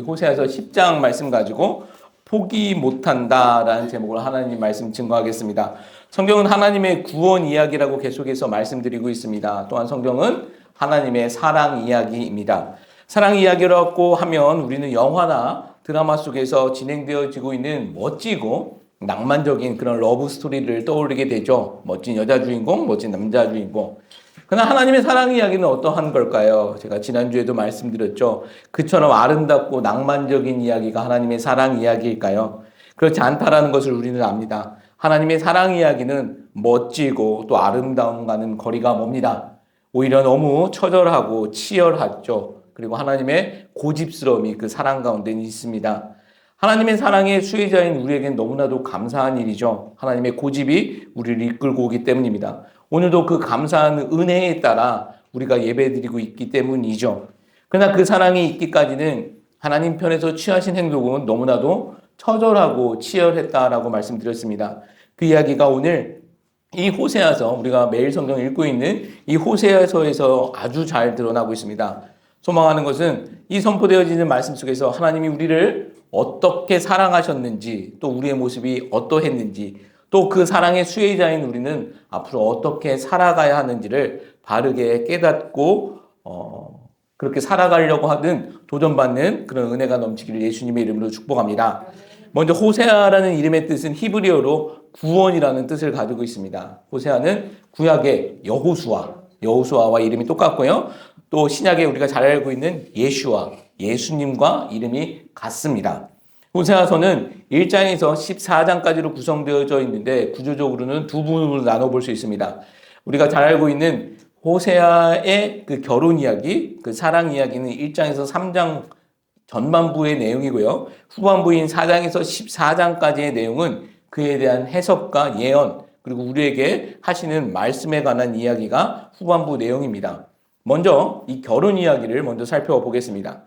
호세아서 10장 말씀 가지고 포기 못한다라는 제목으로 하나님 말씀 증거하겠습니다. 성경은 하나님의 구원 이야기라고 계속해서 말씀드리고 있습니다. 또한 성경은 하나님의 사랑 이야기입니다. 사랑 이야기라고 하면 우리는 영화나 드라마 속에서 진행되어지고 있는 멋지고 낭만적인 그런 러브 스토리를 떠올리게 되죠. 멋진 여자 주인공, 멋진 남자 주인공. 그러나 하나님의 사랑 이야기는 어떠한 걸까요? 제가 지난주에도 말씀드렸죠. 그처럼 아름답고 낭만적인 이야기가 하나님의 사랑 이야기일까요? 그렇지 않다라는 것을 우리는 압니다. 하나님의 사랑 이야기는 멋지고 또 아름다움과는 거리가 멉니다. 오히려 너무 처절하고 치열하죠. 그리고 하나님의 고집스러움이 그 사랑 가운데는 있습니다. 하나님의 사랑의 수혜자인 우리에겐 너무나도 감사한 일이죠. 하나님의 고집이 우리를 이끌고 오기 때문입니다. 오늘도 그 감사한 은혜에 따라 우리가 예배드리고 있기 때문이죠. 그러나 그 사랑이 있기까지는 하나님 편에서 취하신 행동은 너무나도 처절하고 치열했다라고 말씀드렸습니다. 그 이야기가 오늘 이 호세아서, 우리가 매일 성경 읽고 있는 이 호세아서에서 아주 잘 드러나고 있습니다. 소망하는 것은 이 선포되어지는 말씀 속에서 하나님이 우리를 어떻게 사랑하셨는지, 또 우리의 모습이 어떠했는지, 또 그 사랑의 수혜자인 우리는 앞으로 어떻게 살아가야 하는지를 바르게 깨닫고 그렇게 살아가려고 하든 도전받는 그런 은혜가 넘치기를 예수님의 이름으로 축복합니다. 먼저 호세아라는 이름의 뜻은 히브리어로 구원이라는 뜻을 가지고 있습니다. 호세아는 구약의 여호수아와 이름이 똑같고요. 또 신약에 우리가 잘 알고 있는 예슈아, 예수님과 이름이 같습니다. 호세아서는 1장에서 14장까지로 구성되어져 있는데 구조적으로는 두 부분으로 나눠볼 수 있습니다. 우리가 잘 알고 있는 호세아의 그 결혼 이야기, 그 사랑 이야기는 1장에서 3장 전반부의 내용이고요. 후반부인 4장에서 14장까지의 내용은 그에 대한 해석과 예언, 그리고 우리에게 하시는 말씀에 관한 이야기가 후반부 내용입니다. 먼저 이 결혼 이야기를 먼저 살펴보겠습니다.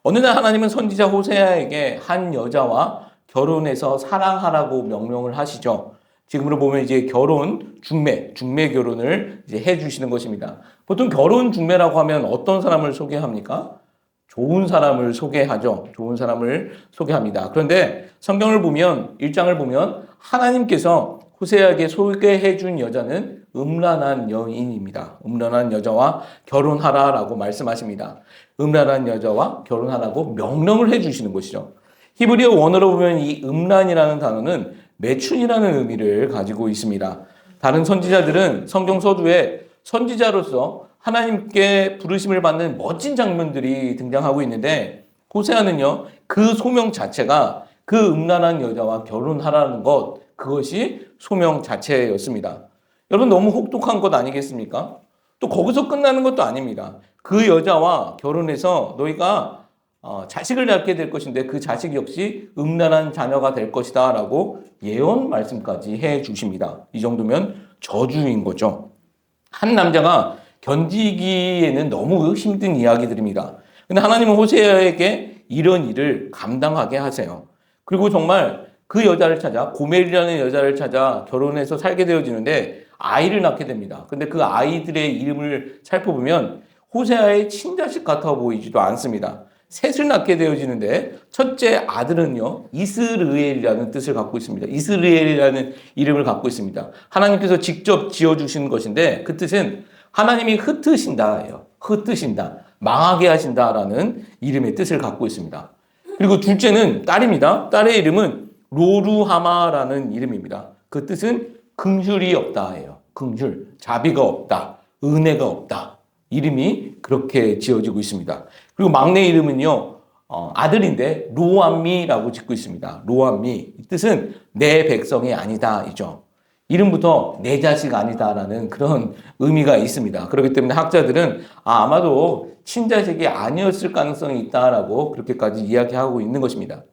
어느 날 하나님은 선지자 호세아에게 한 여자와 결혼해서 사랑하라고 명령을 하시죠. 지금으로 보면 이제 결혼, 중매 결혼을 이제 해 주시는 것입니다. 보통 결혼 중매라고 하면 어떤 사람을 소개합니까? 좋은 사람을 소개하죠. 좋은 사람을 소개합니다. 그런데 성경을 보면, 1장을 보면 하나님께서 호세아에게 소개해 준 여자는 음란한 여인입니다. 음란한 여자와 결혼하라라고 말씀하십니다. 음란한 여자와 결혼하라고 명령을 해 주시는 것이죠. 히브리어 원어로 보면 이 음란이라는 단어는 매춘이라는 의미를 가지고 있습니다. 다른 선지자들은 성경 서두에 선지자로서 하나님께 부르심을 받는 멋진 장면들이 등장하고 있는데 호세아는요, 그 소명 자체가 그 음란한 여자와 결혼하라는 것, 그것이 소명 자체였습니다. 여러분, 너무 혹독한 것 아니겠습니까? 또 거기서 끝나는 것도 아닙니다. 그 여자와 결혼해서 너희가 자식을 낳게 될 것인데 그 자식 역시 음란한 자녀가 될 것이다 라고 예언 말씀까지 해 주십니다. 이 정도면 저주인 거죠. 한 남자가 견디기에는 너무 힘든 이야기들입니다. 근데 하나님은 호세아에게 이런 일을 감당하게 하세요. 그리고 정말 그 여자를 찾아, 고멜이라는 여자를 찾아 결혼해서 살게 되어지는데 아이를 낳게 됩니다. 근데 그 아이들의 이름을 살펴보면 호세아의 친자식 같아 보이지도 않습니다. 셋을 낳게 되어지는데 첫째 아들은요, 이스르엘이라는 뜻을 갖고 있습니다. 이스르엘이라는 이름을 갖고 있습니다. 하나님께서 직접 지어주신 것인데 그 뜻은 하나님이 흩으신다예요. 흩으신다, 망하게 하신다라는 이름의 뜻을 갖고 있습니다. 그리고 둘째는 딸입니다. 딸의 이름은 로루하마라는 이름입니다. 그 뜻은 긍휼이 없다예요. 긍휼, 자비가 없다, 은혜가 없다. 이름이 그렇게 지어지고 있습니다. 그리고 막내 이름은요, 아들인데 로암미라고 짓고 있습니다. 로암미, 이 뜻은 내 백성이 아니다이죠. 이름부터 내 자식 아니다라는 그런 의미가 있습니다. 그렇기 때문에 학자들은 아마도 친자식이 아니었을 가능성이 있다라고 그렇게까지 이야기하고 있는 것입니다.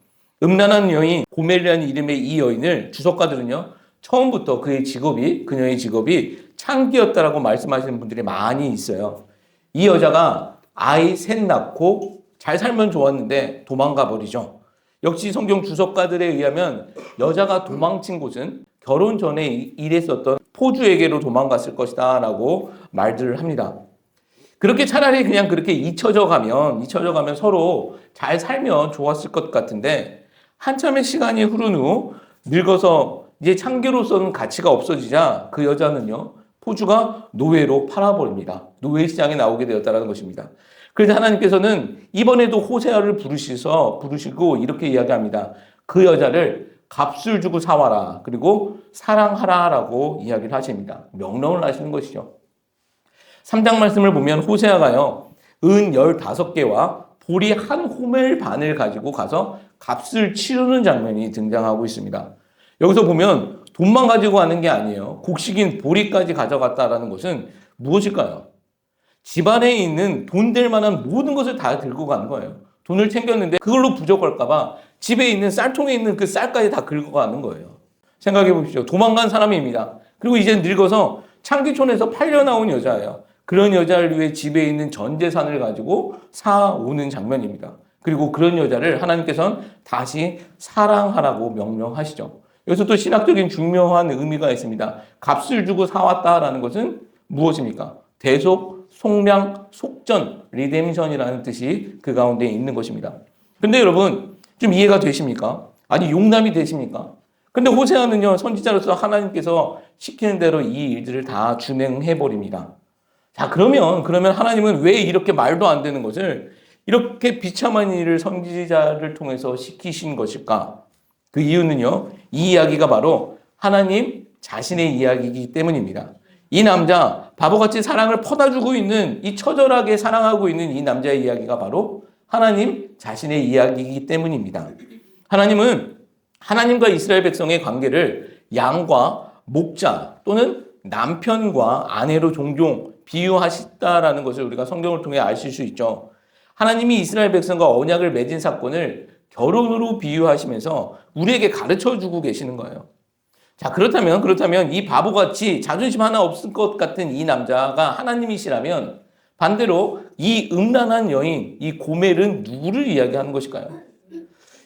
음란한 여인 고멜이라는 이름의 이 여인을 주석가들은요, 처음부터 그녀의 직업이 창기였다라고 말씀하시는 분들이 많이 있어요. 이 여자가 아이 셋 낳고 잘 살면 좋았는데 도망가 버리죠. 역시 성경 주석가들에 의하면 여자가 도망친 곳은 결혼 전에 일했었던 포주에게로 도망갔을 것이다 라고 말들을 합니다. 그렇게 차라리 그냥 그렇게 잊혀져 가면 서로 잘 살면 좋았을 것 같은데 한참의 시간이 흐른 후 늙어서 이제 창기로서는 가치가 없어지자 그 여자는요, 포주가 노예로 팔아버립니다. 노예 시장에 나오게 되었다는 것입니다. 그래서 하나님께서는 이번에도 호세아를 부르시고 이렇게 이야기합니다. 그 여자를 값을 주고 사와라. 그리고 사랑하라라고 이야기를 하십니다. 명령을 하시는 것이죠. 3장 말씀을 보면 호세아가요, 은 15개와 보리 한 호멜 반을 가지고 가서 값을 치르는 장면이 등장하고 있습니다. 여기서 보면 돈만 가지고 가는 게 아니에요. 곡식인 보리까지 가져갔다라는 것은 무엇일까요? 집안에 있는 돈 될 만한 모든 것을 다 들고 가는 거예요. 돈을 챙겼는데 그걸로 부족할까봐 집에 있는 쌀통에 있는 그 쌀까지 다 긁고 가는 거예요. 생각해 보십시오. 도망간 사람입니다. 그리고 이제 늙어서 창기촌에서 팔려 나온 여자예요. 그런 여자를 위해 집에 있는 전 재산을 가지고 사오는 장면입니다. 그리고 그런 여자를 하나님께서는 다시 사랑하라고 명령하시죠. 여기서 또 신학적인 중요한 의미가 있습니다. 값을 주고 사왔다라는 것은 무엇입니까? 대속, 속량, 속전, 리뎀션이라는 뜻이 그 가운데 있는 것입니다. 근데 여러분, 좀 이해가 되십니까? 아니, 용납이 되십니까? 근데 호세아는요, 선지자로서 하나님께서 시키는 대로 이 일들을 다 준행해버립니다. 자, 그러면 하나님은 왜 이렇게 말도 안 되는 것을 이렇게 비참한 일을 선지자를 통해서 시키신 것일까? 그 이유는요, 이 이야기가 바로 하나님 자신의 이야기이기 때문입니다. 이 남자, 바보같이 사랑을 퍼다주고 있는, 이 처절하게 사랑하고 있는 이 남자의 이야기가 바로 하나님 자신의 이야기이기 때문입니다. 하나님은 하나님과 이스라엘 백성의 관계를 양과 목자 또는 남편과 아내로 종종 비유하셨다라는 것을 우리가 성경을 통해 아실 수 있죠. 하나님이 이스라엘 백성과 언약을 맺은 사건을 결혼으로 비유하시면서 우리에게 가르쳐 주고 계시는 거예요. 자, 그렇다면 이 바보같이 자존심 하나 없을 것 같은 이 남자가 하나님이시라면 반대로 이 음란한 여인, 이 고멜은 누구를 이야기하는 것일까요?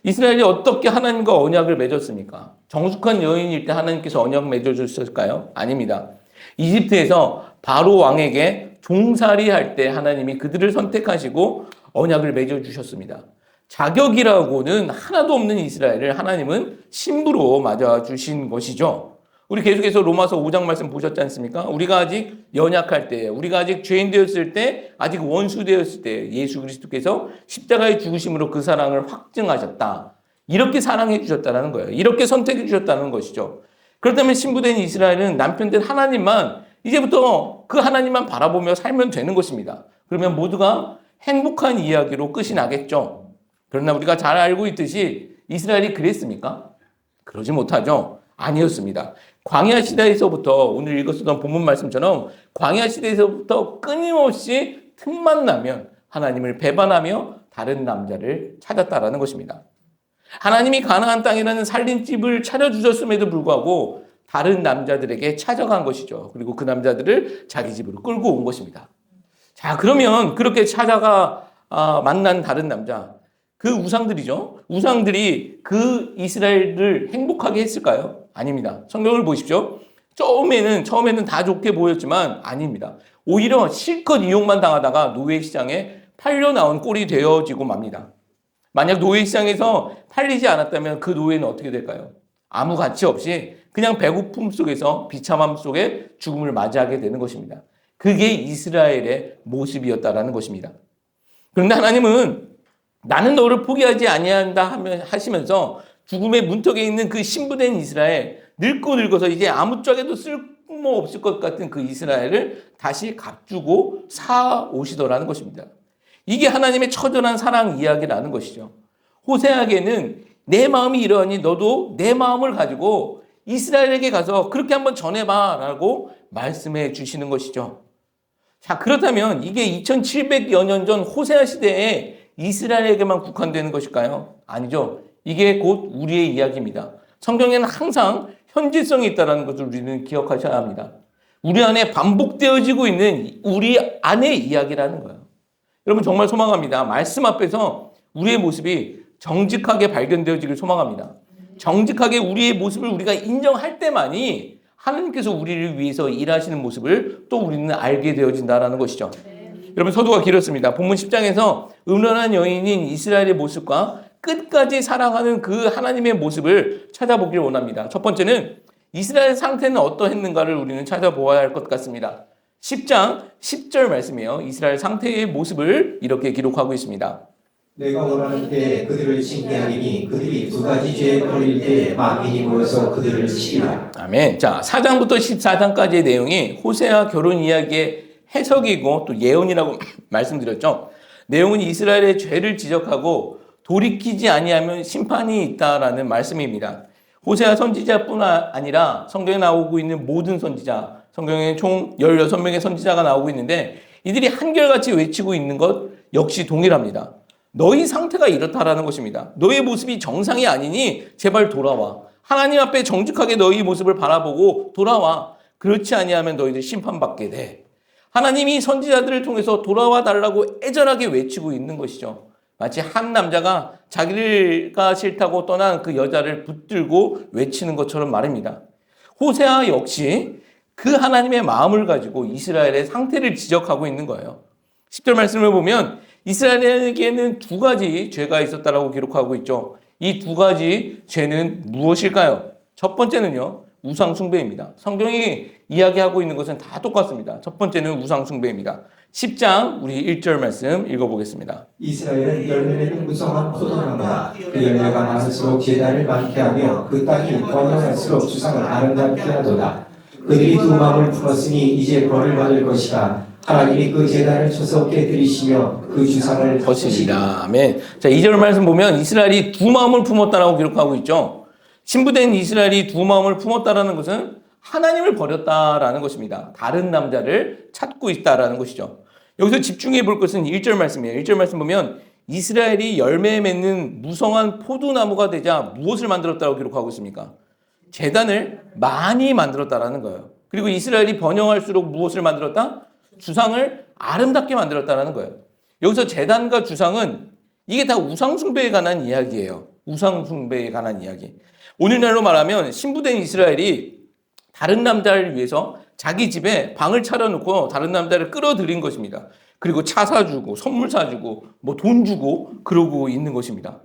이스라엘이 어떻게 하나님과 언약을 맺었습니까? 정숙한 여인일 때 하나님께서 언약 맺어주셨을까요? 아닙니다. 이집트에서 바로 왕에게 종살이 할 때 하나님이 그들을 선택하시고 언약을 맺어주셨습니다. 자격이라고는 하나도 없는 이스라엘을 하나님은 신부로 맞아주신 것이죠. 우리 계속해서 로마서 5장 말씀 보셨지 않습니까? 우리가 아직 연약할 때, 우리가 아직 죄인 되었을 때, 아직 원수 되었을 때 예수 그리스도께서 십자가의 죽으심으로 그 사랑을 확증하셨다. 이렇게 사랑해 주셨다는 거예요. 이렇게 선택해 주셨다는 것이죠. 그렇다면 신부된 이스라엘은 남편된 하나님만, 이제부터 그 하나님만 바라보며 살면 되는 것입니다. 그러면 모두가 행복한 이야기로 끝이 나겠죠. 그러나 우리가 잘 알고 있듯이 이스라엘이 그랬습니까? 그러지 못하죠. 아니었습니다. 광야 시대에서부터 오늘 읽었던 본문 말씀처럼 광야 시대에서부터 끊임없이 틈만 나면 하나님을 배반하며 다른 남자를 찾았다라는 것입니다. 하나님이 가나안 땅이라는 살림집을 차려주셨음에도 불구하고 다른 남자들에게 찾아간 것이죠. 그리고 그 남자들을 자기 집으로 끌고 온 것입니다. 자, 그러면 그렇게 찾아가 만난 다른 남자, 그 우상들이죠. 우상들이 그 이스라엘을 행복하게 했을까요? 아닙니다. 성경을 보십시오. 처음에는 다 좋게 보였지만 아닙니다. 오히려 실컷 이용만 당하다가 노예 시장에 팔려 나온 꼴이 되어지고 맙니다. 만약 노예 시장에서 팔리지 않았다면 그 노예는 어떻게 될까요? 아무 가치 없이 그냥 배고픔 속에서 비참함 속에 죽음을 맞이하게 되는 것입니다. 그게 이스라엘의 모습이었다라는 것입니다. 그런데 하나님은 나는 너를 포기하지 아니한다 하시면서 죽음의 문턱에 있는 그 신부된 이스라엘, 늙어서 이제 아무짝에도 쓸모없을 것 같은 그 이스라엘을 다시 값주고 사오시더라는 것입니다. 이게 하나님의 처절한 사랑 이야기라는 것이죠. 호세아에게는 내 마음이 이러하니 너도 내 마음을 가지고 이스라엘에게 가서 그렇게 한번 전해봐 라고 말씀해 주시는 것이죠. 자, 그렇다면 이게 2700여 년 전 호세아 시대에 이스라엘에게만 국한되는 것일까요? 아니죠. 이게 곧 우리의 이야기입니다. 성경에는 항상 현재성이 있다는 것을 우리는 기억하셔야 합니다. 우리 안에 반복되어지고 있는 우리 안의 이야기라는 거예요. 여러분 정말 소망합니다. 말씀 앞에서 우리의 모습이 정직하게 발견되어지길 소망합니다. 정직하게 우리의 모습을 우리가 인정할 때만이 하나님께서 우리를 위해서 일하시는 모습을 또 우리는 알게 되어진다는 것이죠. 여러분 서두가 길었습니다. 본문 10장에서 음란한 여인인 이스라엘의 모습과 끝까지 사랑하는 그 하나님의 모습을 찾아보길 원합니다. 첫 번째는 이스라엘 상태는 어떠했는가를 우리는 찾아보아야 할 것 같습니다. 10장 10절 말씀이에요. 이스라엘 상태의 모습을 이렇게 기록하고 있습니다. 내가 원하는 때 그들을 징계하리니 그들이 두 가지 죄에 걸릴 때 만민이 모여서 그들을 치리라. 아멘. 자, 4장부터 14장까지의 내용이 호세아 결혼 이야기의 해석이고 또 예언이라고 말씀드렸죠. 내용은 이스라엘의 죄를 지적하고 돌이키지 아니하면 심판이 있다라는 말씀입니다. 호세아 선지자뿐 아니라 성경에 나오고 있는 모든 선지자, 성경에 총 16명의 선지자가 나오고 있는데 이들이 한결같이 외치고 있는 것 역시 동일합니다. 너희 상태가 이렇다라는 것입니다. 너의 모습이 정상이 아니니 제발 돌아와. 하나님 앞에 정직하게 너희 모습을 바라보고 돌아와. 그렇지 아니하면 너희들 심판받게 돼. 하나님이 선지자들을 통해서 돌아와 달라고 애절하게 외치고 있는 것이죠. 마치 한 남자가 자기가 싫다고 떠난 그 여자를 붙들고 외치는 것처럼 말입니다. 호세아 역시 그 하나님의 마음을 가지고 이스라엘의 상태를 지적하고 있는 거예요. 10절 말씀을 보면 이스라엘에게는 두 가지 죄가 있었다라고 기록하고 있죠. 이 두 가지 죄는 무엇일까요? 첫 번째는요, 우상 숭배입니다. 성경이 이야기하고 있는 것은 다 똑같습니다. 첫 번째는 우상 숭배입니다. 10장 우리 1절 말씀 읽어보겠습니다. 이스라엘은 열매 맺는 무성한 포도나무라. 그 열매가 많을수록 제단을 많게 하며 그 땅이 번영할수록 주상을 아름답게 하도다. 그들이 두 마음을 품었으니 이제 벌을 받을 것이다. 하나님이 그 제단을 쳐서 깨뜨리시며 그 주상을 거시리라. 아멘. 자, 2절 말씀 보면 이스라엘이 두 마음을 품었다라고 기록하고 있죠. 신부된 이스라엘이 두 마음을 품었다라는 것은 하나님을 버렸다라는 것입니다. 다른 남자를 찾고 있다라는 것이죠. 여기서 집중해 볼 것은 1절 말씀이에요. 1절 말씀 보면 이스라엘이 열매 맺는 무성한 포도나무가 되자 무엇을 만들었다고 기록하고 있습니까? 제단을 많이 만들었다라는 거예요. 그리고 이스라엘이 번영할수록 무엇을 만들었다? 주상을 아름답게 만들었다는 거예요. 여기서 제단과 주상은 이게 다 우상숭배에 관한 이야기예요. 우상숭배에 관한 이야기. 오늘날로 말하면 신부된 이스라엘이 다른 남자를 위해서 자기 집에 방을 차려놓고 다른 남자를 끌어들인 것입니다. 그리고 차 사주고 선물 사주고 뭐 돈 주고 그러고 있는 것입니다.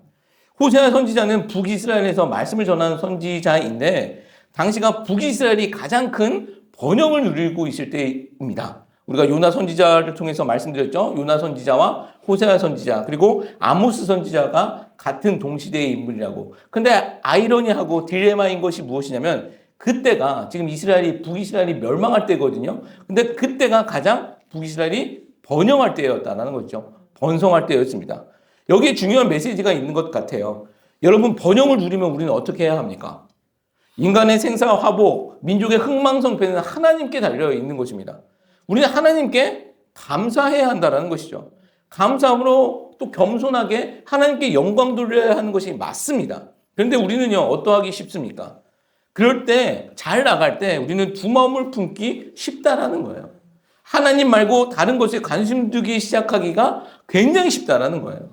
호세아 선지자는 북이스라엘에서 말씀을 전하는 선지자인데 당시가 북이스라엘이 가장 큰 번영을 누리고 있을 때입니다. 우리가 요나 선지자를 통해서 말씀드렸죠. 요나 선지자와 호세아 선지자 그리고 아모스 선지자가 같은 동시대의 인물이라고. 근데 아이러니하고 딜레마인 것이 무엇이냐면 그때가 지금 북이스라엘이 멸망할 때거든요. 근데 그때가 가장 북이스라엘이 번영할 때였다는 거죠. 번성할 때였습니다. 여기에 중요한 메시지가 있는 것 같아요. 여러분, 번영을 누리면 우리는 어떻게 해야 합니까? 인간의 생사와 화복, 민족의 흥망성패는 하나님께 달려 있는 것입니다. 우리는 하나님께 감사해야 한다는 것이죠. 감사함으로 또 겸손하게 하나님께 영광 돌려야 하는 것이 맞습니다. 그런데 우리는요, 어떠하기 쉽습니까? 그럴 때, 잘 나갈 때 우리는 두 마음을 품기 쉽다라는 거예요. 하나님 말고 다른 것에 관심 두기 시작하기가 굉장히 쉽다라는 거예요.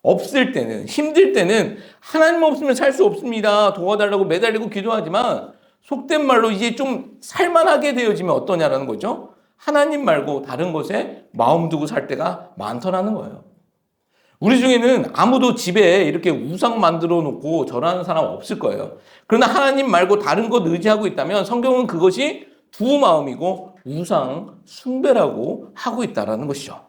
없을 때는, 힘들 때는 하나님 없으면 살 수 없습니다. 도와달라고 매달리고 기도하지만 속된 말로 이제 좀 살만하게 되어지면 어떠냐라는 거죠. 하나님 말고 다른 것에 마음 두고 살 때가 많더라는 거예요. 우리 중에는 아무도 집에 이렇게 우상 만들어 놓고 절하는 사람 없을 거예요. 그러나 하나님 말고 다른 것 의지하고 있다면 성경은 그것이 두 마음이고 우상 숭배라고 하고 있다는 것이죠.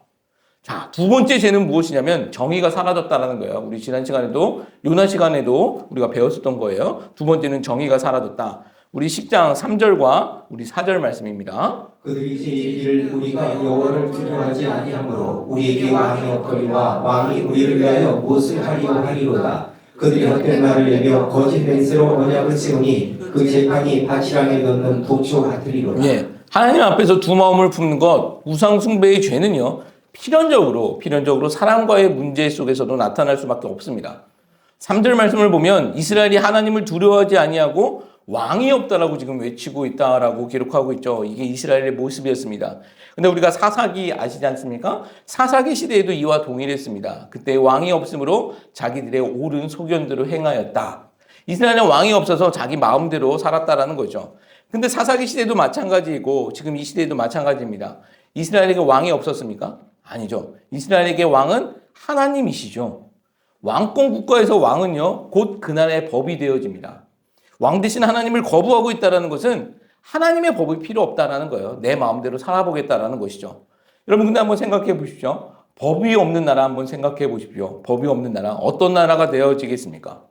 자, 두 번째 죄는 무엇이냐면 정의가 사라졌다는 거예요. 우리 지난 시간에도 요나 시간에도 우리가 배웠었던 거예요. 두 번째는 정의가 사라졌다. 우리 10장 3절과 우리 4절 말씀입니다. 그들이 이제 이르기를 우리가 여호와를 두려워하지 아니하므로 우리에게 왕이 없거니와 왕이 우리를 위하여 무엇을 하리오 하리로다. 그들이 헛된 말을 내며 거짓 맹세로 언약을 세우니 그 재판이 바치랑에 넣는 독초 같으리로다. 예, 하나님 앞에서 두 마음을 품는 것, 우상 숭배의 죄는요, 필연적으로 사랑과의 문제 속에서도 나타날 수밖에 없습니다. 3절 말씀을 보면 이스라엘이 하나님을 두려워하지 아니하고 왕이 없다라고 지금 외치고 있다라고 기록하고 있죠. 이게 이스라엘의 모습이었습니다. 근데 우리가 사사기 아시지 않습니까? 사사기 시대에도 이와 동일했습니다. 그때 왕이 없으므로 자기들의 옳은 소견대로 행하였다. 이스라엘은 왕이 없어서 자기 마음대로 살았다라는 거죠. 근데 사사기 시대도 마찬가지이고 지금 이 시대도 마찬가지입니다. 이스라엘에게 왕이 없었습니까? 아니죠. 이스라엘에게 왕은 하나님이시죠. 왕권 국가에서 왕은요, 곧 그날의 법이 되어집니다. 왕 대신 하나님을 거부하고 있다는 것은 하나님의 법이 필요 없다라는 거예요. 내 마음대로 살아보겠다라는 것이죠. 여러분 근데 한번 생각해 보십시오. 법이 없는 나라 한번 생각해 보십시오. 법이 없는 나라 어떤 나라가 되어지겠습니까?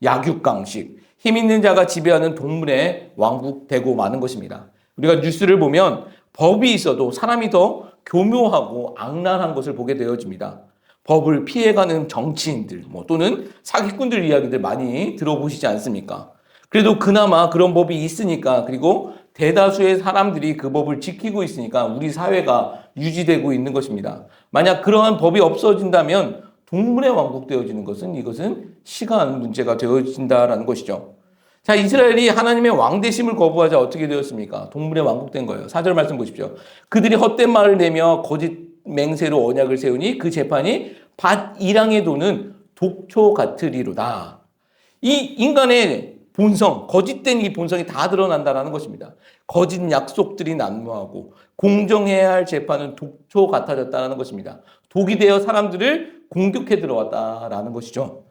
약육강식, 힘 있는 자가 지배하는 동물의 왕국 되고 마는 것입니다. 우리가 뉴스를 보면 법이 있어도 사람이 더 교묘하고 악랄한 것을 보게 되어집니다. 법을 피해가는 정치인들 또는 사기꾼들 이야기들 많이 들어보시지 않습니까? 그래도 그나마 그런 법이 있으니까, 그리고 대다수의 사람들이 그 법을 지키고 있으니까 우리 사회가 유지되고 있는 것입니다. 만약 그러한 법이 없어진다면 동물의 왕국 되어지는 것은, 이것은 시간 문제가 되어진다라는 것이죠. 자, 이스라엘이 하나님의 왕대심을 거부하자 어떻게 되었습니까? 동물의 왕국 된 거예요. 4절 말씀 보십시오. 그들이 헛된 말을 내며 거짓 맹세로 언약을 세우니 그 재판이 밭 이랑에 도는 독초 같으리로다. 이 인간의 본성, 거짓된 이 본성이 다 드러난다는 것입니다. 거짓 약속들이 난무하고 공정해야 할 재판은 독초 같아졌다는 것입니다. 독이 되어 사람들을 공격해 들어왔다라는 것이죠.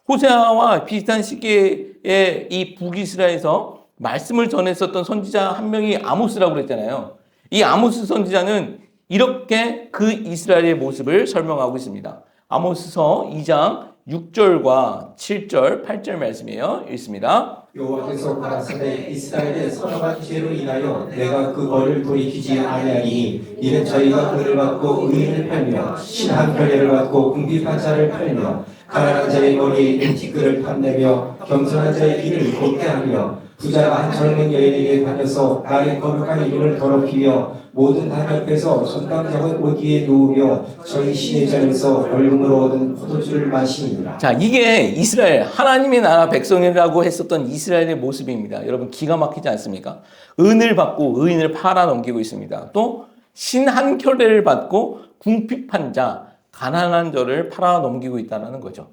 호세아와 비슷한 시기에 이 북이스라엘에서 말씀을 전했었던 선지자 한 명이 아모스라고 그랬잖아요. 이 아모스 선지자는 이렇게 그 이스라엘의 모습을 설명하고 있습니다. 아모스서 2장 6절과 7절, 8절 말씀이에요. 읽습니다. 여호와께서 가라사대 이스라엘의 선악한 죄로 인하여 내가 그 벌을 돌이키지 아니하니 이는 저희가 은을 받고 의인을 팔며 신한 편애를 받고 궁핍한 자를 팔며 가난한 자의 머리에 있는 티끌을 탐내며 겸손한 자의 길을 곱게 하며 부자가 한 젊은 여인에게 다녀서 나의 거룩한 이름을 더럽히며 모든 단 옆에서 손감정은 옷 위에 놓으며 저희 신의 전에서 벌금으로 얻은 포도주를 마시니라. 자, 이게 이스라엘 하나님의 나라 백성이라고 했었던 이스라엘의 모습입니다. 여러분 기가 막히지 않습니까? 은을 받고 의인을 팔아 넘기고 있습니다. 또 신 한 켤레를 받고 궁핍한 자, 가난한 자를 팔아 넘기고 있다는 거죠.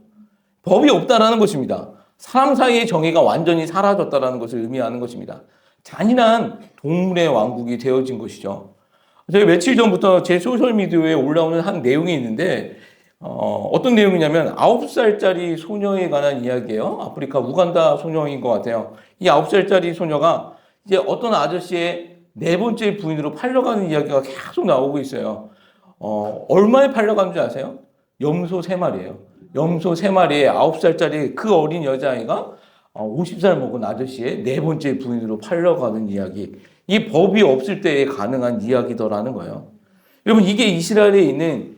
법이 없다라는 것입니다. 사람 사이의 정의가 완전히 사라졌다는 것을 의미하는 것입니다. 잔인한 동물의 왕국이 되어진 것이죠. 저희 며칠 전부터 제 소셜미디어에 올라오는 한 내용이 있는데 어떤 내용이냐면 9살짜리 소녀에 관한 이야기예요. 아프리카 우간다 소녀인 것 같아요. 이 9살짜리 소녀가 이제 어떤 아저씨의 네 번째 부인으로 팔려가는 이야기가 계속 나오고 있어요. 얼마에 팔려가는 줄 아세요? 염소 3마리예요. 염소 3마리에 9살짜리 그 어린 여자아이가 50살 먹은 아저씨의 네 번째 부인으로 팔려가는 이야기. 이 법이 없을 때에 가능한 이야기더라는 거예요. 여러분 이게 이스라엘에 있는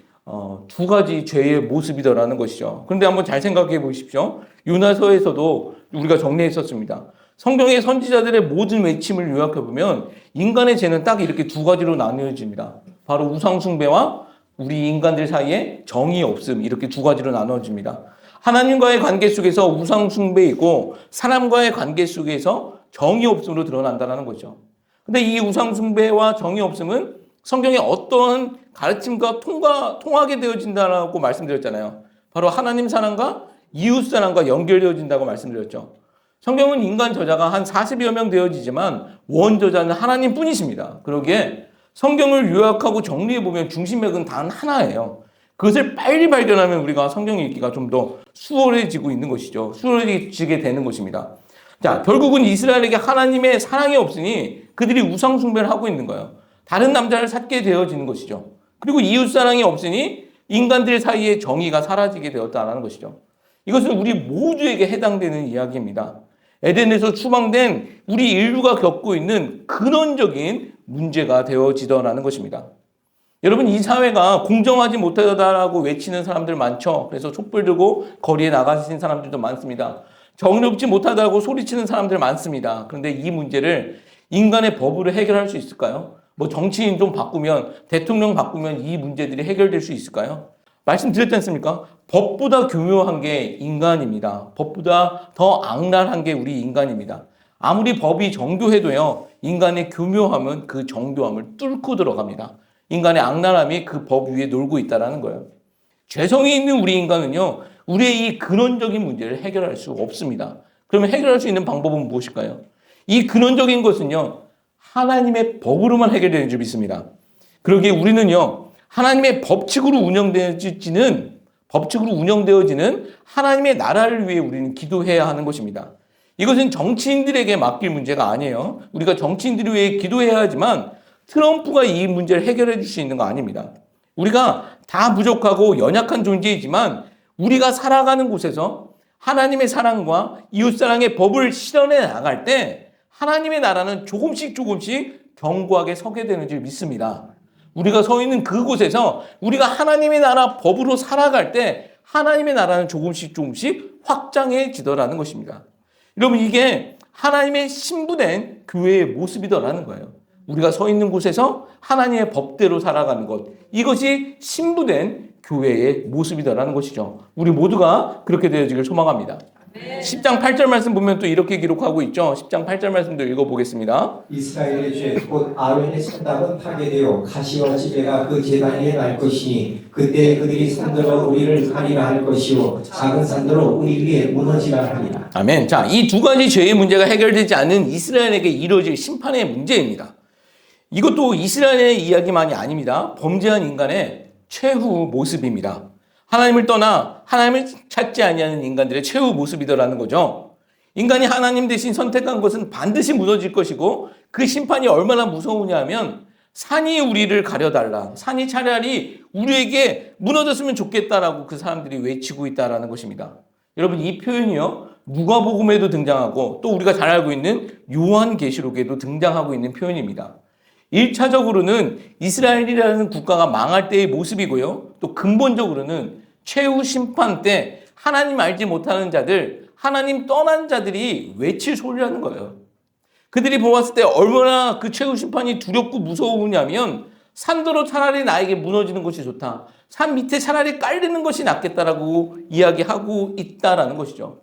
두 가지 죄의 모습이더라는 것이죠. 그런데 한번 잘 생각해 보십시오. 요나서에서도 우리가 정리했었습니다. 성경의 선지자들의 모든 외침을 요약해 보면 인간의 죄는 딱 이렇게 두 가지로 나누어집니다. 바로 우상 숭배와 우리 인간들 사이에 정의 없음, 이렇게 두 가지로 나눠집니다. 하나님과의 관계 속에서 우상 숭배이고 사람과의 관계 속에서 정의 없음으로 드러난다는 거죠. 근데 이 우상 숭배와 정의 없음은 성경의 어떤 가르침과 통하게 되어진다고 말씀드렸잖아요. 바로 하나님 사랑과 이웃 사랑과 연결되어진다고 말씀드렸죠. 성경은 인간 저자가 한 40여 명 되어지지만 원저자는 하나님 뿐이십니다. 그러기에 성경을 요약하고 정리해보면 중심맥은 단 하나예요. 그것을 빨리 발견하면 우리가 성경 읽기가 좀 더 수월해지고 있는 것이죠. 수월해지게 되는 것입니다. 자, 결국은 이스라엘에게 하나님의 사랑이 없으니 그들이 우상 숭배를 하고 있는 거예요. 다른 남자를 찾게 되어지는 것이죠. 그리고 이웃 사랑이 없으니 인간들 사이의 정의가 사라지게 되었다는 것이죠. 이것은 우리 모두에게 해당되는 이야기입니다. 에덴에서 추방된 우리 인류가 겪고 있는 근원적인 문제가 되어지더라는 것입니다. 여러분 이 사회가 공정하지 못하다라고 외치는 사람들 많죠. 그래서 촛불 들고 거리에 나가신 사람들도 많습니다. 정의롭지 못하다고 소리치는 사람들 많습니다. 그런데 이 문제를 인간의 법으로 해결할 수 있을까요? 뭐 정치인 좀 바꾸면, 대통령 바꾸면 이 문제들이 해결될 수 있을까요? 말씀드렸지 않습니까? 법보다 교묘한 게 인간입니다. 법보다 더 악랄한 게 우리 인간입니다. 아무리 법이 정교해도요, 인간의 교묘함은 그 정교함을 뚫고 들어갑니다. 인간의 악랄함이 그 법 위에 놀고 있다는 거예요. 죄성이 있는 우리 인간은요, 우리의 이 근원적인 문제를 해결할 수 없습니다. 그러면 해결할 수 있는 방법은 무엇일까요? 이 근원적인 것은요, 하나님의 법으로만 해결되는 줄 믿습니다. 그러기에 우리는요, 하나님의 법칙으로 운영되어지는 하나님의 나라를 위해 우리는 기도해야 하는 것입니다. 이것은 정치인들에게 맡길 문제가 아니에요. 우리가 정치인들을 위해 기도해야 하지만 트럼프가 이 문제를 해결해 줄 수 있는 거 아닙니다. 우리가 다 부족하고 연약한 존재이지만 우리가 살아가는 곳에서 하나님의 사랑과 이웃사랑의 법을 실현해 나갈 때 하나님의 나라는 조금씩 견고하게 서게 되는 줄 믿습니다. 우리가 서 있는 그곳에서 우리가 하나님의 나라 법으로 살아갈 때 하나님의 나라는 조금씩 확장해지더라는 것입니다. 여러분, 이게 하나님의 신부된 교회의 모습이더라는 거예요. 우리가 서 있는 곳에서 하나님의 법대로 살아가는 것, 이것이 신부된 교회의 모습이더라는 것이죠. 우리 모두가 그렇게 되어지길 소망합니다. 10장 8절 말씀 보면 또 이렇게 기록하고 있죠. 10장 8절 말씀도 읽어보겠습니다. 이스라엘의 죄 곧 아론의 산당은 파괴되어 가시와 지배가 그 제단 위에 날 것이니 그때 그들이 산들어 우리를 가리라 할 것이요 작은 산들어 우리 위에 무너지라 하리라. 아멘. 자, 이 두 가지 죄의 문제가 해결되지 않은 이스라엘에게 이루어질 심판의 문제입니다. 이것도 이스라엘의 이야기만이 아닙니다. 범죄한 인간의 최후 모습입니다. 하나님을 떠나 하나님을 찾지 아니하는 인간들의 최후 모습이더라는 거죠. 인간이 하나님 대신 선택한 것은 반드시 무너질 것이고 그 심판이 얼마나 무서우냐 하면 산이 우리를 가려달라. 산이 차라리 우리에게 무너졌으면 좋겠다라고 그 사람들이 외치고 있다라는 것입니다. 여러분, 이 표현이요, 누가복음에도 등장하고 또 우리가 잘 알고 있는 요한계시록에도 등장하고 있는 표현입니다. 1차적으로는 이스라엘이라는 국가가 망할 때의 모습이고요. 또 근본적으로는 최후 심판 때 하나님 알지 못하는 자들, 하나님 떠난 자들이 외칠 소리라는 거예요. 그들이 보았을 때 얼마나 그 최후 심판이 두렵고 무서우냐면 산더러 차라리 나에게 무너지는 것이 좋다. 산 밑에 차라리 깔리는 것이 낫겠다라고 이야기하고 있다라는 것이죠.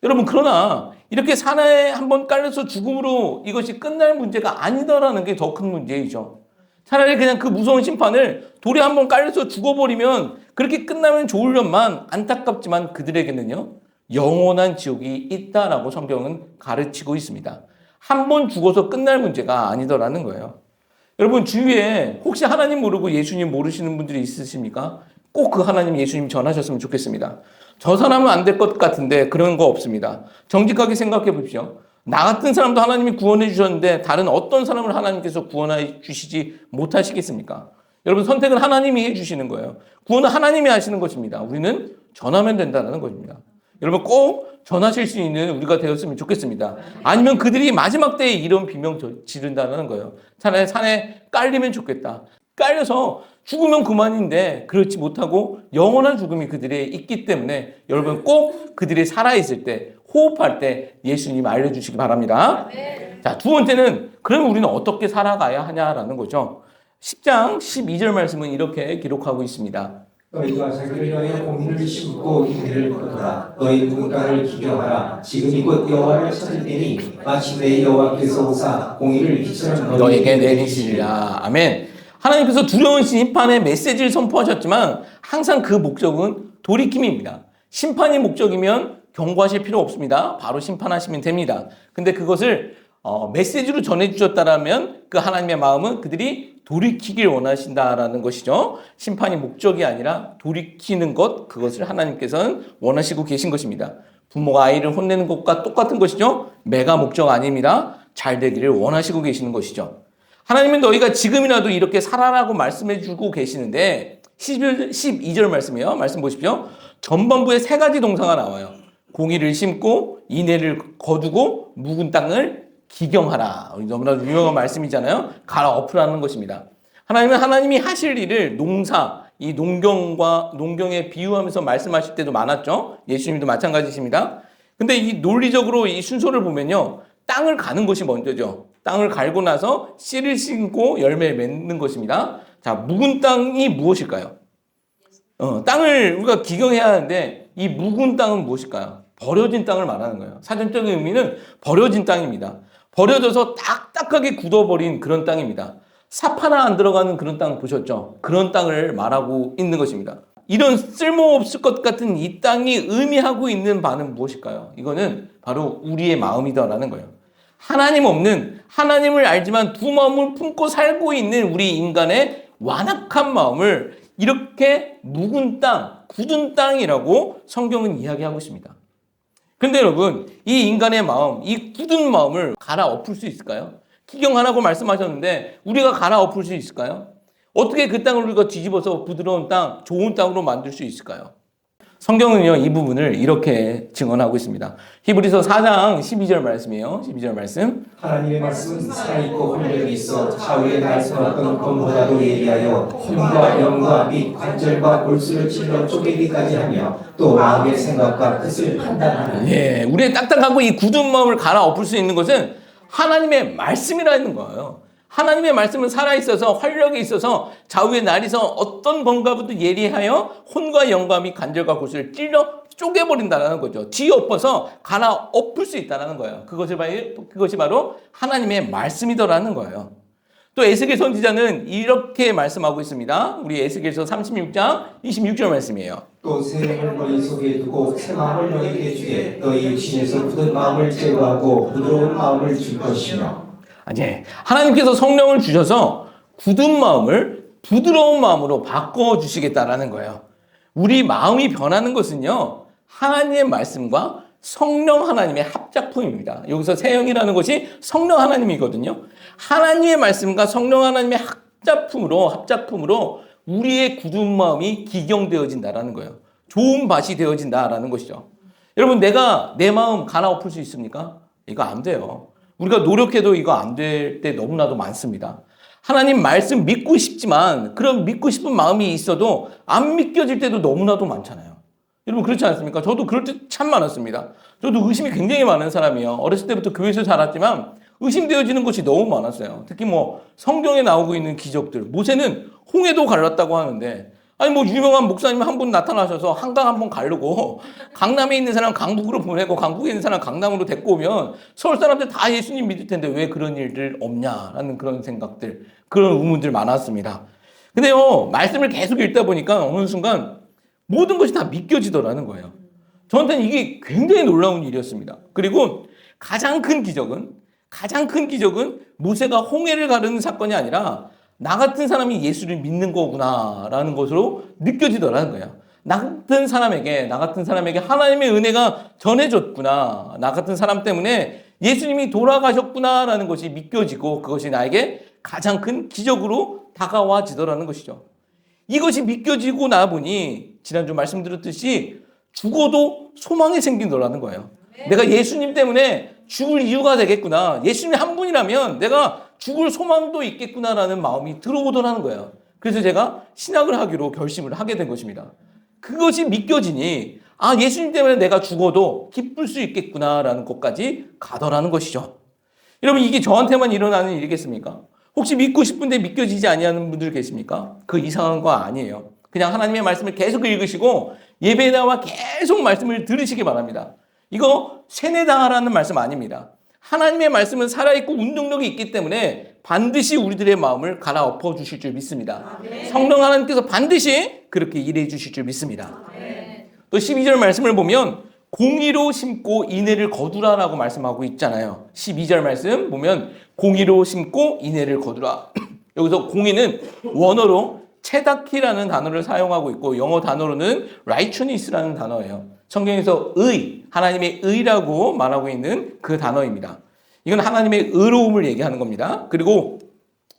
여러분, 그러나 이렇게 산에 한번 깔려서 죽음으로 이것이 끝날 문제가 아니다라는 게 더 큰 문제이죠. 차라리 그냥 그 무서운 심판을 돌에 한번 깔려서 죽어버리면 그렇게 끝나면 좋으련만 안타깝지만 그들에게는요, 영원한 지옥이 있다라고 성경은 가르치고 있습니다. 한 번 죽어서 끝날 문제가 아니더라는 거예요. 여러분, 주위에 혹시 하나님 모르고 예수님 모르시는 분들이 있으십니까? 꼭 그 하나님 예수님 전하셨으면 좋겠습니다. 저 사람은 안 될 것 같은데 그런 거 없습니다. 정직하게 생각해 보십시오. 나 같은 사람도 하나님이 구원해 주셨는데 다른 어떤 사람을 하나님께서 구원해 주시지 못하시겠습니까? 여러분, 선택은 하나님이 해 주시는 거예요. 구원은 하나님이 하시는 것입니다. 우리는 전하면 된다는 것입니다. 여러분, 꼭 전하실 수 있는 우리가 되었으면 좋겠습니다. 아니면 그들이 마지막 때에 이런 비명 지른다는 거예요. 차라리 산에 깔리면 좋겠다. 깔려서 죽으면 그만인데 그렇지 못하고 영원한 죽음이 그들에 있기 때문에 여러분, 꼭 그들이 살아있을 때, 호흡할 때 예수님 알려주시기 바랍니다. 자, 두 번째는 그럼 우리는 어떻게 살아가야 하냐라는 거죠. 10장 12절 말씀은 이렇게 기록하고 있습니다. 너희가 자기를 위하여 공의를 심고 인내를 거두라. 너희 누군가를 기경하라. 지금이 곧 여호와를 찾을 때니 마침내 여호와께서 오사 공의를 이처럼 너에게 내리시리라. 아멘. 하나님께서 두려운 심판의 메시지를 선포하셨지만 항상 그 목적은 돌이킴입니다. 심판이 목적이면 경고하실 필요 없습니다. 바로 심판하시면 됩니다. 근데 그것을 메시지로 전해주셨다라면 그 하나님의 마음은 그들이 돌이키길 원하신다라는 것이죠. 심판이 목적이 아니라 돌이키는 것, 그것을 하나님께서는 원하시고 계신 것입니다. 부모가 아이를 혼내는 것과 똑같은 것이죠. 매가 목적 아닙니다. 잘 되기를 원하시고 계시는 것이죠. 하나님은 너희가 지금이라도 이렇게 살아라고 말씀해 주고 계시는데 12절 말씀이에요. 말씀 보십시오. 전반부에 세 가지 동사가 나와요. 공의를 심고 인애를 거두고 묵은 땅을 기경하라. 너무나도 유명한 말씀이잖아요. 갈아엎으라는 것입니다. 하나님은 하나님이 하실 일을 농사, 이 농경에 비유하면서 말씀하실 때도 많았죠. 예수님도 마찬가지십니다. 근데 이 논리적으로 이 순서를 보면요, 땅을 가는 것이 먼저죠. 땅을 갈고 나서 씨를 심고 열매를 맺는 것입니다. 자, 묵은 땅이 무엇일까요? 땅을 우리가 기경해야 하는데 이 묵은 땅은 무엇일까요? 버려진 땅을 말하는 거예요. 사전적인 의미는 버려진 땅입니다. 버려져서 딱딱하게 굳어버린 그런 땅입니다. 삽 하나 안 들어가는 그런 땅 보셨죠? 그런 땅을 말하고 있는 것입니다. 이런 쓸모없을 것 같은 이 땅이 의미하고 있는 바는 무엇일까요? 이거는 바로 우리의 마음이다라는 거예요. 하나님 없는, 하나님을 알지만 두 마음을 품고 살고 있는 우리 인간의 완악한 마음을 이렇게 묵은 땅, 굳은 땅이라고 성경은 이야기하고 있습니다. 그런데 여러분, 이 인간의 마음, 이 굳은 마음을 갈아엎을 수 있을까요? 기경하라고 말씀하셨는데 우리가 갈아엎을 수 있을까요? 어떻게 그 땅을 우리가 뒤집어서 부드러운 땅, 좋은 땅으로 만들 수 있을까요? 성경은요, 이 부분을 이렇게 증언하고 있습니다. 히브리서 4장 12절 말씀이에요. 12절 말씀. 하나님의 말씀은 살아있고 활력이 있어 좌우에 날선 검보다도 예리하여 혼과 영과 및 관절과 골수를 찔러 쪼개기까지 하며 또 마음의 생각과 뜻을 판단하는. 예, 우리의 딱딱하고 이 굳은 마음을 갈아엎을 수 있는 것은 하나님의 말씀이라는 거예요. 하나님의 말씀은 살아있어서 활력이 있어서 좌우에 날이서 어떤 검과보다 예리하여 혼과 영과 및 관절과 골수를 찔러 쪼개버린다는 거죠. 뒤엎어서 갈아엎을 수 있다는 거예요. 그것이 바로 하나님의 말씀이더라는 거예요. 또 에스겔 선지자는 이렇게 말씀하고 있습니다. 우리 에스겔서 36장 26절 말씀이에요. 또 새 영을 너희 속에 두고 새 마음을 너희에게 주게 너희 육신에서 굳은 마음을 제거하고 부드러운 마음을 줄 것이며. 아니, 하나님께서 성령을 주셔서 굳은 마음을 부드러운 마음으로 바꿔주시겠다라는 거예요. 우리 마음이 변하는 것은요, 하나님의 말씀과 성령 하나님의 합작품입니다. 여기서 새 영이라는 것이 성령 하나님이거든요. 하나님의 말씀과 성령 하나님의 합작품으로 우리의 굳은 마음이 기경되어진다라는 거예요. 좋은 밭이 되어진다라는 것이죠. 여러분, 내가 내 마음 갈아엎을 수 있습니까? 이거 안 돼요. 우리가 노력해도 이거 안 될 때 너무나도 많습니다. 하나님 말씀 믿고 싶지만 그런 믿고 싶은 마음이 있어도 안 믿겨질 때도 너무나도 많잖아요. 여러분 그렇지 않습니까? 저도 그럴 때 참 많았습니다. 저도 의심이 굉장히 많은 사람이에요. 어렸을 때부터 교회에서 자랐지만 의심되어지는 것이 너무 많았어요. 특히 성경에 나오고 있는 기적들. 모세는 홍해도 갈랐다고 하는데 아니 유명한 목사님 한 분 나타나셔서 한강 한 번 가르고 강남에 있는 사람 강북으로 보내고 강북에 있는 사람 강남으로 데리고 오면 서울 사람들 다 예수님 믿을 텐데 왜 그런 일들 없냐라는 그런 생각들, 그런 의문들 많았습니다. 근데요, 말씀을 계속 읽다 보니까 어느 순간 모든 것이 다 믿겨지더라는 거예요. 저한테는 이게 굉장히 놀라운 일이었습니다. 그리고 가장 큰 기적은 모세가 홍해를 가르는 사건이 아니라 나 같은 사람이 예수를 믿는 거구나라는 것으로 느껴지더라는 거예요. 나 같은 사람에게 하나님의 은혜가 전해졌구나. 나 같은 사람 때문에 예수님이 돌아가셨구나라는 것이 믿겨지고 그것이 나에게 가장 큰 기적으로 다가와지더라는 것이죠. 이것이 믿겨지고 나 보니 지난주 말씀드렸듯이 죽어도 소망이 생긴다라는 거예요. 내가 예수님 때문에 죽을 이유가 되겠구나. 예수님이 한 분이라면 내가 죽을 소망도 있겠구나라는 마음이 들어오더라는 거예요. 그래서 제가 신학을 하기로 결심을 하게 된 것입니다. 그것이 믿겨지니 예수님 때문에 내가 죽어도 기쁠 수 있겠구나라는 것까지 가더라는 것이죠. 여러분 이게 저한테만 일어나는 일이겠습니까? 혹시 믿고 싶은데 믿겨지지 아니하는 분들 계십니까? 그 이상한 거 아니에요. 그냥 하나님의 말씀을 계속 읽으시고 예배에 나와 계속 말씀을 들으시기 바랍니다. 이거 세뇌당하라는 말씀 아닙니다. 하나님의 말씀은 살아있고 운동력이 있기 때문에 반드시 우리들의 마음을 갈아엎어 주실 줄 믿습니다. 성령 하나님께서 반드시 그렇게 일해 주실 줄 믿습니다. 또 12절 말씀을 보면 공의로 심고 인애를 거두라라고 말씀하고 있잖아요. 12절 말씀 보면 공의로 심고 인애를 거두라. 여기서 공의는 원어로 체다키라는 단어를 사용하고 있고 영어 단어로는 righteousness라는 단어예요. 성경에서 하나님의 의라고 말하고 있는 그 단어입니다. 이건 하나님의 의로움을 얘기하는 겁니다. 그리고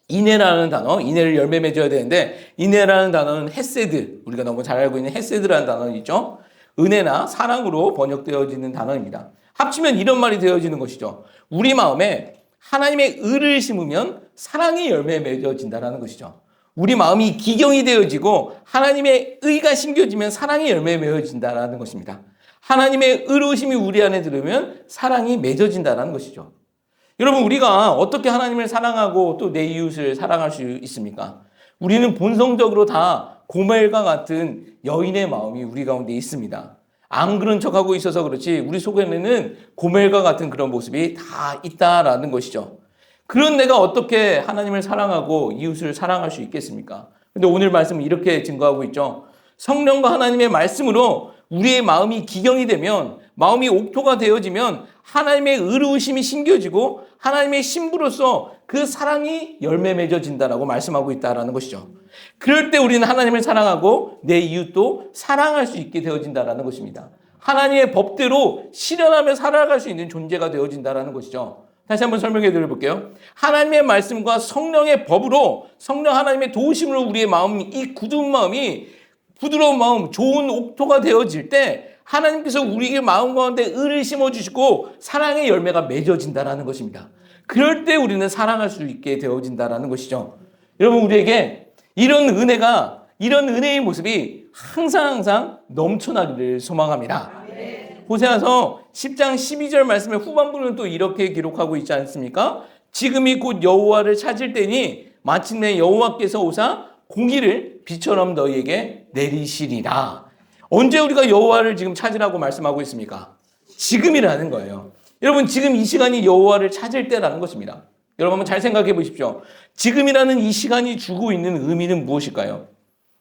인애라는 단어, 인애를 열매 맺어야 되는데 인애라는 단어는 헤세드, 우리가 너무 잘 알고 있는 헤세드라는 단어 있죠. 은혜나 사랑으로 번역되어지는 단어입니다. 합치면 이런 말이 되어지는 것이죠. 우리 마음에 하나님의 의를 심으면 사랑이 열매 맺어진다는 것이죠. 우리 마음이 기경이 되어지고 하나님의 의가 심겨지면 사랑이 열매 맺어진다는 것입니다. 하나님의 의로우심이 우리 안에 들으면 사랑이 맺어진다는 것이죠. 여러분 우리가 어떻게 하나님을 사랑하고 또 내 이웃을 사랑할 수 있습니까? 우리는 본성적으로 다 고멜과 같은 여인의 마음이 우리 가운데 있습니다. 안 그런 척하고 있어서 그렇지 우리 속에는 고멜과 같은 그런 모습이 다 있다라는 것이죠. 그런 내가 어떻게 하나님을 사랑하고 이웃을 사랑할 수 있겠습니까? 근데 오늘 말씀은 이렇게 증거하고 있죠. 성령과 하나님의 말씀으로 우리의 마음이 기경이 되면 마음이 옥토가 되어지면 하나님의 의로우심이 심겨지고 하나님의 신부로서 그 사랑이 열매 맺어진다라고 말씀하고 있다라는 것이죠. 그럴 때 우리는 하나님을 사랑하고 내 이웃도 사랑할 수 있게 되어진다라는 것입니다. 하나님의 법대로 실현하며 살아갈 수 있는 존재가 되어진다라는 것이죠. 다시 한번 설명해 드려볼게요. 하나님의 말씀과 성령의 법으로 성령 하나님의 도우심으로 우리의 마음, 이 굳은 마음이 부드러운 마음, 좋은 옥토가 되어질 때 하나님께서 우리의 마음 가운데 의를 심어주시고 사랑의 열매가 맺어진다라는 것입니다. 그럴 때 우리는 사랑할 수 있게 되어진다라는 것이죠. 여러분, 우리에게 이런 은혜의 모습이 항상 넘쳐나기를 소망합니다. 호세아서 10장 12절 말씀의 후반부는 또 이렇게 기록하고 있지 않습니까? 지금이 곧 여호와를 찾을 때니 마침내 여호와께서 오사 공의를 비처럼 너희에게 내리시리라. 언제 우리가 여호와를 지금 찾으라고 말씀하고 있습니까? 지금이라는 거예요. 여러분, 지금 이 시간이 여호와를 찾을 때라는 것입니다. 여러분 한번 잘 생각해 보십시오. 지금이라는 이 시간이 주고 있는 의미는 무엇일까요?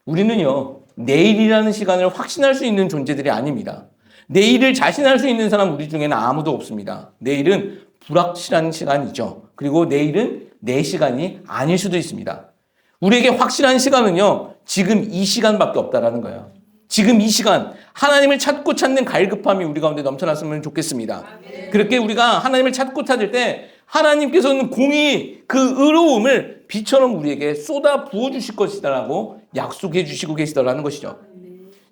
우리는요, 내일이라는 시간을 확신할 수 있는 존재들이 아닙니다. 내일을 자신할 수 있는 사람 우리 중에는 아무도 없습니다. 내일은 불확실한 시간이죠. 그리고 내일은 내 시간이 아닐 수도 있습니다. 우리에게 확실한 시간은요, 지금 이 시간밖에 없다라는 거예요. 지금 이 시간, 하나님을 찾고 찾는 갈급함이 우리 가운데 넘쳐났으면 좋겠습니다. 그렇게 우리가 하나님을 찾고 찾을 때 하나님께서는 공의, 그 의로움을 비처럼 우리에게 쏟아 부어주실 것이다라고 약속해 주시고 계시다라는 것이죠.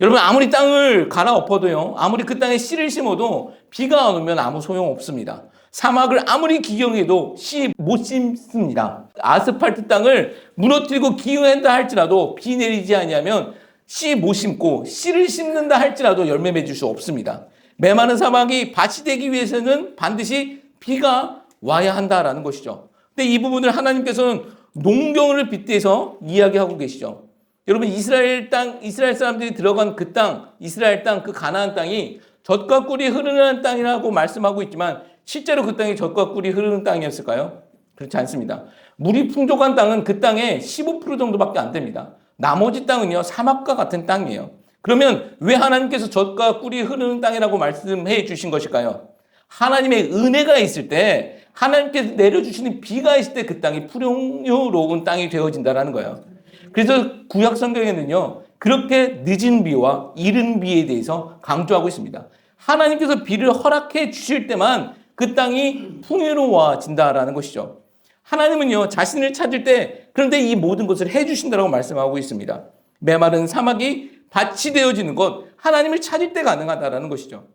여러분, 아무리 땅을 갈아엎어도요, 아무리 그 땅에 씨를 심어도 비가 안 오면 아무 소용 없습니다. 사막을 아무리 기경해도 씨 못 심습니다. 아스팔트 땅을 무너뜨리고 기경한다 할지라도 비 내리지 아니하면 씨 못 심고 씨를 심는다 할지라도 열매 맺을 수 없습니다. 메마른 사막이 밭이 되기 위해서는 반드시 비가 와야 한다라는 것이죠. 근데 이 부분을 하나님께서는 농경을 빗대서 이야기하고 계시죠. 여러분, 이스라엘 사람들이 들어간 그 땅, 이스라엘 땅, 그 가나안 땅이 젖과 꿀이 흐르는 땅이라고 말씀하고 있지만 실제로 그 땅이 젖과 꿀이 흐르는 땅이었을까요? 그렇지 않습니다. 물이 풍족한 땅은 그 땅의 15% 정도밖에 안 됩니다. 나머지 땅은요, 사막과 같은 땅이에요. 그러면 왜 하나님께서 젖과 꿀이 흐르는 땅이라고 말씀해 주신 것일까요? 하나님의 은혜가 있을 때, 하나님께서 내려주시는 비가 있을 때 그 땅이 풍요로운 땅이 되어진다는 거예요. 그래서 구약 성경에는요, 그렇게 늦은 비와 이른 비에 대해서 강조하고 있습니다. 하나님께서 비를 허락해 주실 때만 그 땅이 풍요로워진다라는 것이죠. 하나님은요, 자신을 찾을 때, 그런데 이 모든 것을 해주신다라고 말씀하고 있습니다. 메마른 사막이 밭이 되어지는 것, 하나님을 찾을 때 가능하다라는 것이죠.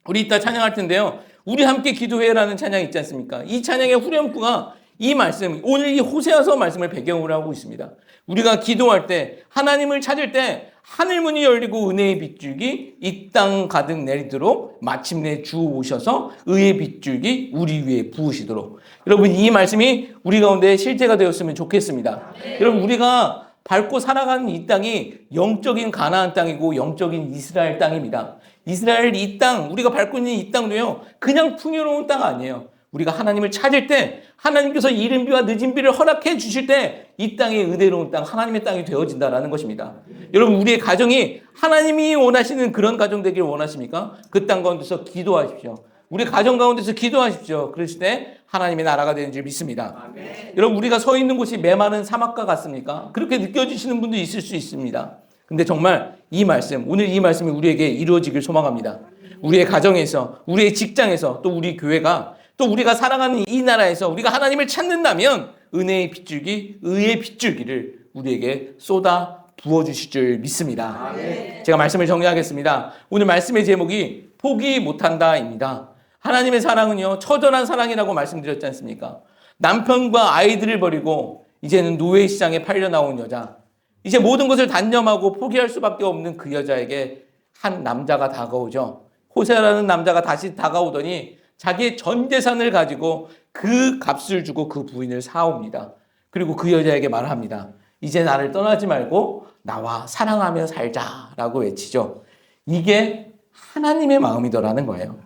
우리 이따 찬양할 텐데요, 우리 함께 기도해라는 찬양 있지 않습니까? 이 찬양의 후렴구가 이 말씀, 오늘 이 호세아서 말씀을 배경으로 하고 있습니다. 우리가 기도할 때, 하나님을 찾을 때 하늘문이 열리고 은혜의 빗줄기 이 땅 가득 내리도록 마침내 주 오셔서 의의 빗줄기 우리 위에 부으시도록. 여러분, 이 말씀이 우리 가운데 실제가 되었으면 좋겠습니다. 여러분, 우리가 밟고 살아가는 이 땅이 영적인 가나안 땅이고 영적인 이스라엘 땅입니다. 이스라엘 이 땅, 우리가 밟고 있는 이 땅도요, 그냥 풍요로운 땅 아니에요. 우리가 하나님을 찾을 때, 하나님께서 이른 비와 늦은 비를 허락해 주실 때 이 땅이 의대로운 땅, 하나님의 땅이 되어진다라는 것입니다. 여러분, 우리의 가정이 하나님이 원하시는 그런 가정 되기를 원하십니까? 그 땅 가운데서 기도하십시오. 우리 가정 가운데서 기도하십시오. 그러실 때 하나님의 나라가 되는 줄 믿습니다. 아멘. 여러분, 우리가 서 있는 곳이 메마른 사막과 같습니까? 그렇게 느껴지시는 분도 있을 수 있습니다. 근데 정말 이 말씀, 오늘 이 말씀이 우리에게 이루어지길 소망합니다. 우리의 가정에서, 우리의 직장에서, 또 우리 교회가, 또 우리가 살아가는 이 나라에서 우리가 하나님을 찾는다면 은혜의 빗줄기, 의의 빗줄기를 우리에게 쏟아 부어주실 줄 믿습니다. 아멘. 제가 말씀을 정리하겠습니다. 오늘 말씀의 제목이 포기 못한다입니다. 하나님의 사랑은요, 처절한 사랑이라고 말씀드렸지 않습니까? 남편과 아이들을 버리고 이제는 노예 시장에 팔려 나온 여자, 이제 모든 것을 단념하고 포기할 수밖에 없는 그 여자에게 한 남자가 다가오죠. 호세아라는 남자가 다시 다가오더니 자기의 전 재산을 가지고 그 값을 주고 그 부인을 사옵니다. 그리고 그 여자에게 말합니다. 이제 나를 떠나지 말고 나와 사랑하며 살자라고 외치죠. 이게 하나님의 마음이더라는 거예요.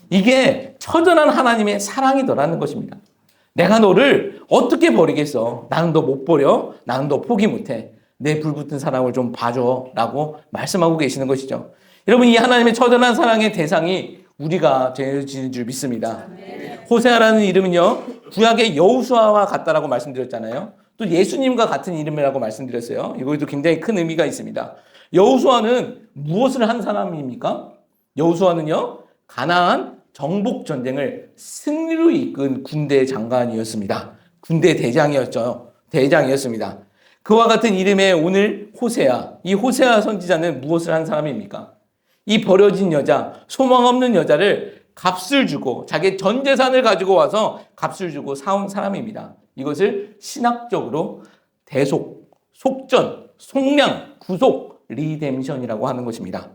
이게 처절한 하나님의 사랑이더라는 것입니다. 내가 너를 어떻게 버리겠어? 나는 너 못 버려. 나는 너 포기 못해. 내 불붙은 사랑을 좀 봐줘 라고 말씀하고 계시는 것이죠. 여러분, 이 하나님의 처절한 사랑의 대상이 우리가 되어지는 줄 믿습니다. 호세아라는 이름은요, 구약의 여호수아와 같다라고 말씀드렸잖아요. 또 예수님과 같은 이름이라고 말씀드렸어요. 이거에도 굉장히 큰 의미가 있습니다. 여호수아는 무엇을 한 사람입니까? 여호수아는요, 가나안 정복 전쟁을 승리로 이끈 군대 장관이었습니다. 군대 대장이었습니다. 그와 같은 이름의 오늘 호세아, 이 호세아 선지자는 무엇을 한 사람입니까? 이 버려진 여자, 소망 없는 여자를 값을 주고 자기의 전 재산을 가지고 와서 값을 주고 사온 사람입니다. 이것을 신학적으로 대속, 속전, 속량, 구속, 리뎀션이라고 하는 것입니다.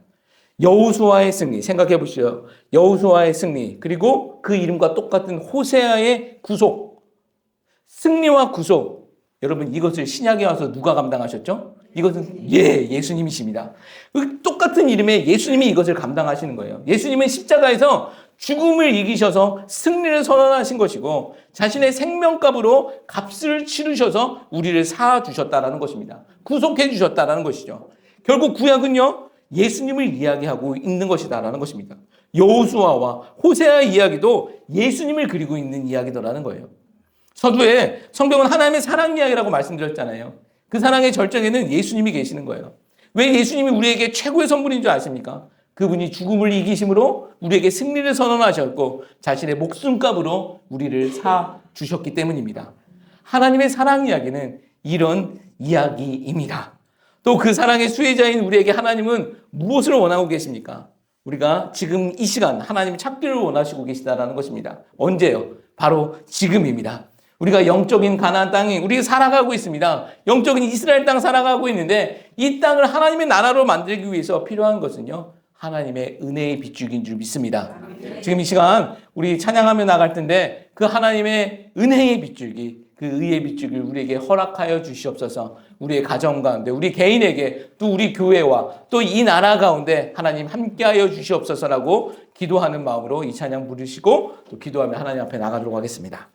여호수아의 승리, 생각해 보시죠. 여호수아의 승리, 그리고 그 이름과 똑같은 호세아의 구속, 승리와 구속. 여러분, 이것을 신약에 와서 누가 감당하셨죠? 이것은 예수님이십니다. 똑같은 이름의 예수님이 이것을 감당하시는 거예요. 예수님은 십자가에서 죽음을 이기셔서 승리를 선언하신 것이고 자신의 생명값으로 값을 치르셔서 우리를 사주셨다라는 것입니다. 구속해 주셨다라는 것이죠. 결국 구약은요, 예수님을 이야기하고 있는 것이다라는 것입니다. 여호수아와 호세아의 이야기도 예수님을 그리고 있는 이야기더라는 거예요. 서두에 성경은 하나님의 사랑 이야기라고 말씀드렸잖아요. 그 사랑의 절정에는 예수님이 계시는 거예요. 왜 예수님이 우리에게 최고의 선물인 줄 아십니까? 그분이 죽음을 이기심으로 우리에게 승리를 선언하셨고 자신의 목숨값으로 우리를 사 주셨기 때문입니다. 하나님의 사랑 이야기는 이런 이야기입니다. 또 그 사랑의 수혜자인 우리에게 하나님은 무엇을 원하고 계십니까? 우리가 지금 이 시간 하나님을 찾기를 원하시고 계시다라는 것입니다. 언제요? 바로 지금입니다. 우리가 영적인 가나안 땅에 우리가 살아가고 있습니다. 영적인 이스라엘 땅 살아가고 있는데 이 땅을 하나님의 나라로 만들기 위해서 필요한 것은요, 하나님의 은혜의 빗줄기인 줄 믿습니다. 지금 이 시간 우리 찬양하며 나갈 텐데 그 하나님의 은혜의 빗줄기, 그 의의 빗줄기를 우리에게 허락하여 주시옵소서. 우리의 가정 가운데, 우리 개인에게, 또 우리 교회와 또 이 나라 가운데 하나님 함께하여 주시옵소서라고 기도하는 마음으로 이 찬양 부르시고 또 기도하며 하나님 앞에 나가도록 하겠습니다.